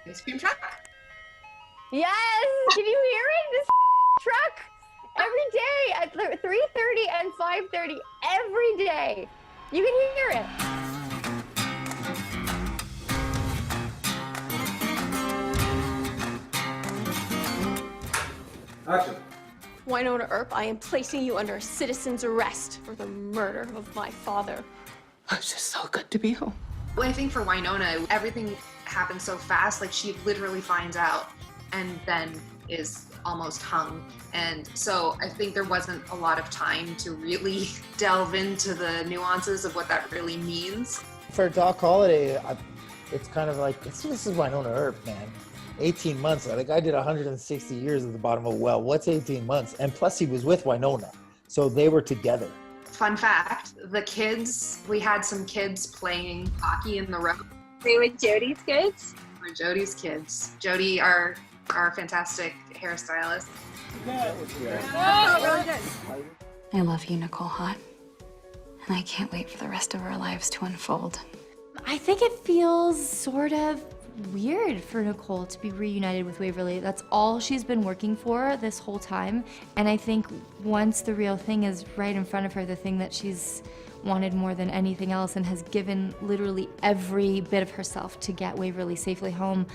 ice cream truck. Yes! Can you hear it? This truck every day at 3:30 and 5:30 every day. You can hear it. Action. Wynonna Earp, I am placing you under a citizen's arrest for the murder of my father. It's just so good to be home. Well, I think for Wynonna, everything happens so fast. Like, she literally finds out and then is almost hung. And so I think there wasn't a lot of time to really delve into the nuances of what that really means. For Doc Holliday, it's kind of like, this is Wynonna Earp, man. 18 months, like I did 160 years at the bottom of a well. What's 18 months? And plus he was with Wynonna, so they were together. Fun fact, the kids, we had some kids playing hockey in the road. They were Jody's kids? They were Jody's kids. Jody, our fantastic hairstylist. I love you, Nicole Hott, and I can't wait for the rest of our lives to unfold. I think it feels sort of weird for Nicole to be reunited with Waverly. That's all she's been working for this whole time. And I think once the real thing is right in front of her, the thing that she's wanted more than anything else and has given literally every bit of herself to get Waverly safely home,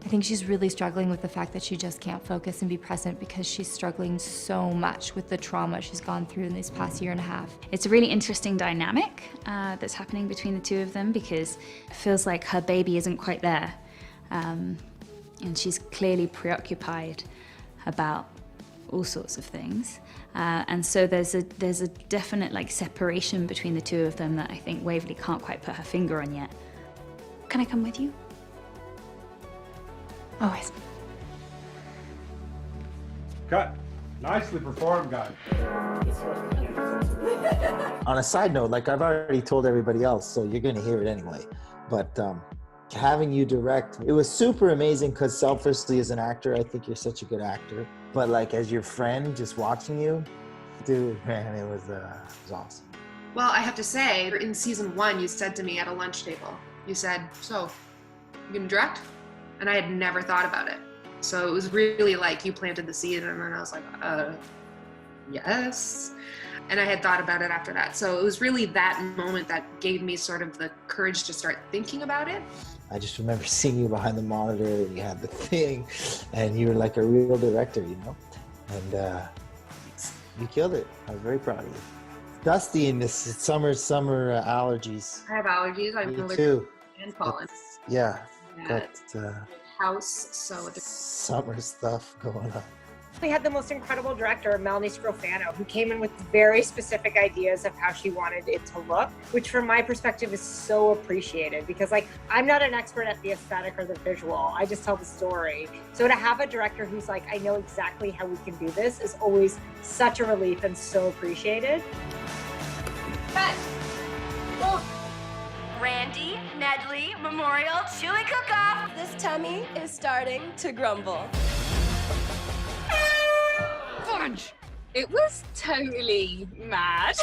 I think she's really struggling with the fact that she just can't focus and be present because she's struggling so much with the trauma she's gone through in this past year and a half. It's a really interesting dynamic that's happening between the two of them because it feels like her baby isn't quite there. And she's clearly preoccupied about all sorts of things. And so there's a definite like separation between the two of them that I think Waverly can't quite put her finger on yet. Can I come with you? Always. Cut. Nicely performed, guys. On a side note, like I've already told everybody else, so you're gonna hear it anyway, but having you direct, it was super amazing because selfishly as an actor, I think you're such a good actor. But like as your friend, just watching you, dude, man, it was awesome. Well, I have to say, in season 1, you said to me at a lunch table, you said, so, you gonna direct? And I had never thought about it. So it was really like you planted the seed and then I was like, yes. And I had thought about it after that. So it was really that moment that gave me sort of the courage to start thinking about it. I just remember seeing you behind the monitor and you had the thing and you were like a real director, you know? And you killed it. I was very proud of you. Dusty in this summer allergies. I have allergies. I'm Me allergic too. and pollen. Yeah, Yeah. got House, so summer stuff going on. We had the most incredible director, Melanie Scrofano, who came in with very specific ideas of how she wanted it to look, which from my perspective is so appreciated because like, I'm not an expert at the aesthetic or the visual, I just tell the story. So to have a director who's like, I know exactly how we can do this is always such a relief and so appreciated. Cut. Randy, Nedley, Memorial, Chili Cook-Off. This tummy is starting to grumble. Fudge! It was totally mad.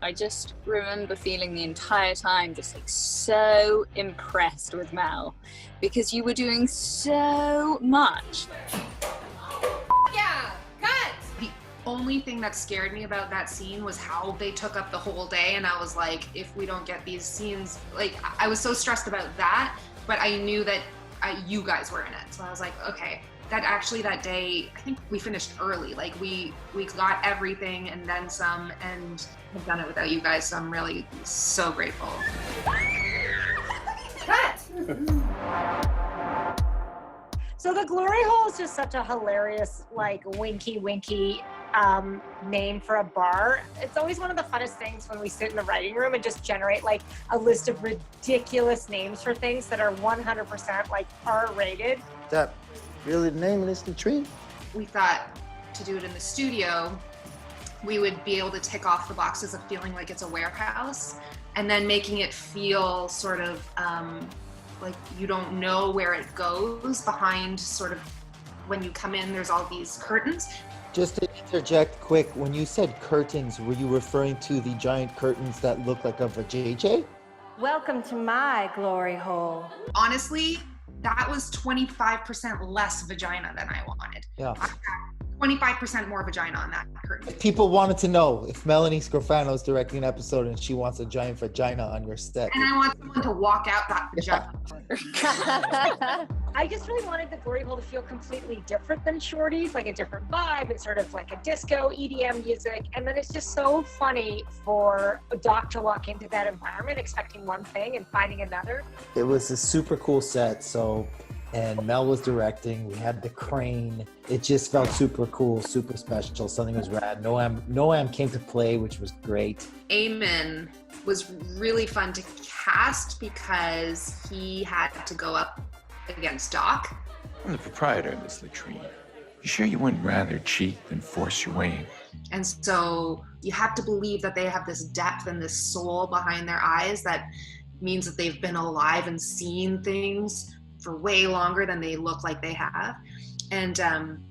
I just remember feeling the entire time just like so impressed with Mel because you were doing so much. Yeah, cut! the only thing that scared me about that scene was how they took up the whole day. And I was like, if we don't get these scenes, like I was so stressed about that, but I knew that you guys were in it. So I was like, okay. That day, I think we finished early. Like we got everything and then some, and I've done it without you guys, so I'm really so grateful. Cut! So the Glory Hole is just such a hilarious, like winky name for a bar. It's always one of the funnest things when we sit in the writing room and just generate like a list of ridiculous names for things that are 100% like R-rated. That really the name of this tree? We thought to do it in the studio, we would be able to tick off the boxes of feeling like it's a warehouse and then making it feel sort of like you don't know where it goes behind sort of when you come in, there's all these curtains. Just to interject quick, when you said curtains, were you referring to the giant curtains that look like a vajayjay? Welcome to my glory hole. Honestly, that was 25% less vagina than I wanted. Yeah. I had 25% more vagina on that curtain. People wanted to know if Melanie Scrofano is directing an episode and she wants a giant vagina on your set. And I want someone to walk out that vagina. I just really wanted the glory hole to feel completely different than Shorty's, like a different vibe. It's sort of like a disco EDM music. And then it's just so funny for Doc to walk into that environment expecting one thing and finding another. It was a super cool set. And Mel was directing. We had the crane. It just felt super cool, super special. Something was rad. Noam came to play, which was great. Eamon was really fun to cast because he had to go up against Doc. I'm the proprietor of this latrine. You sure you wouldn't rather cheat than force your way in? And so you have to believe that they have this depth and this soul behind their eyes that means that they've been alive and seen things for way longer than they look like they have. And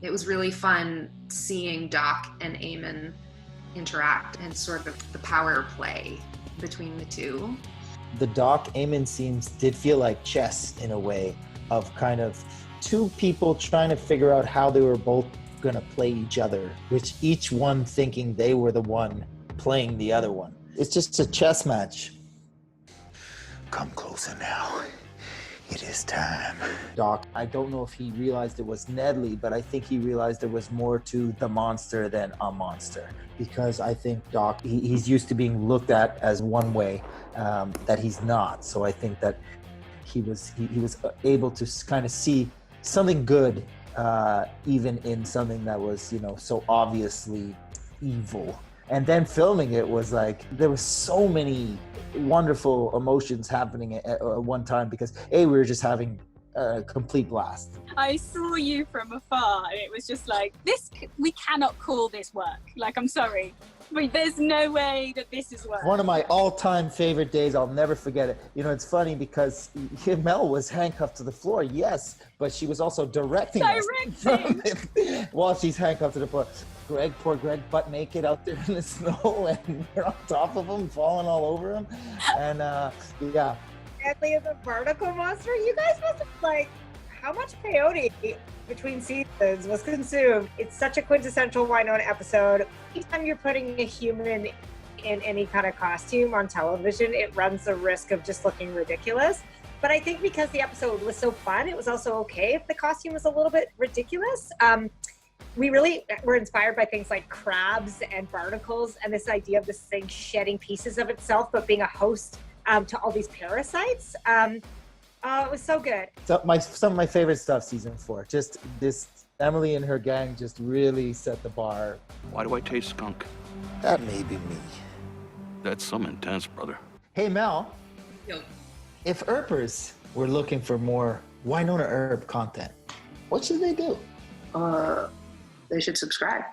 it was really fun seeing Doc and Eamon interact and sort of the power play between the two. The Doc Eamon scenes did feel like chess in a way, of kind of two people trying to figure out how they were both gonna play each other, which each one thinking they were the one playing the other one. It's just a chess match. Come closer now. It is time. Doc, I don't know if he realized it was Nedley, but I think he realized there was more to the monster than a monster. Because I think Doc, he's used to being looked at as one way that he's not. So I think that he was able to kind of see something good, even in something that was, so obviously evil. And then filming it was like, there was so many wonderful emotions happening at one time because we were just having a complete blast. I saw you from afar and it was just like, we cannot call this work. Like, I'm sorry, but there's no way that this is work. One of my all-time favorite days, I'll never forget it. It's funny because Mel was handcuffed to the floor, yes, but she was also directing us while she's handcuffed to the floor. Poor Greg, butt naked out there in the snow, and we're on top of him, falling all over him, and yeah. Deadly as a barnacle monster. You guys must have how much peyote between seasons was consumed. It's such a quintessential Wynonna episode. Anytime you're putting a human in any kind of costume on television, it runs the risk of just looking ridiculous. But I think because the episode was so fun, it was also okay if the costume was a little bit ridiculous. We really were inspired by things like crabs and barnacles and this idea of this thing shedding pieces of itself, but being a host to all these parasites. It was so good. So some of my favorite stuff, season 4. Just this, Emily and her gang just really set the bar. Why do I taste skunk? That may be me. That's some intense, brother. Hey, Mel. Yo. If Earpers were looking for more Wynonna Earp content, what should they do? They should subscribe.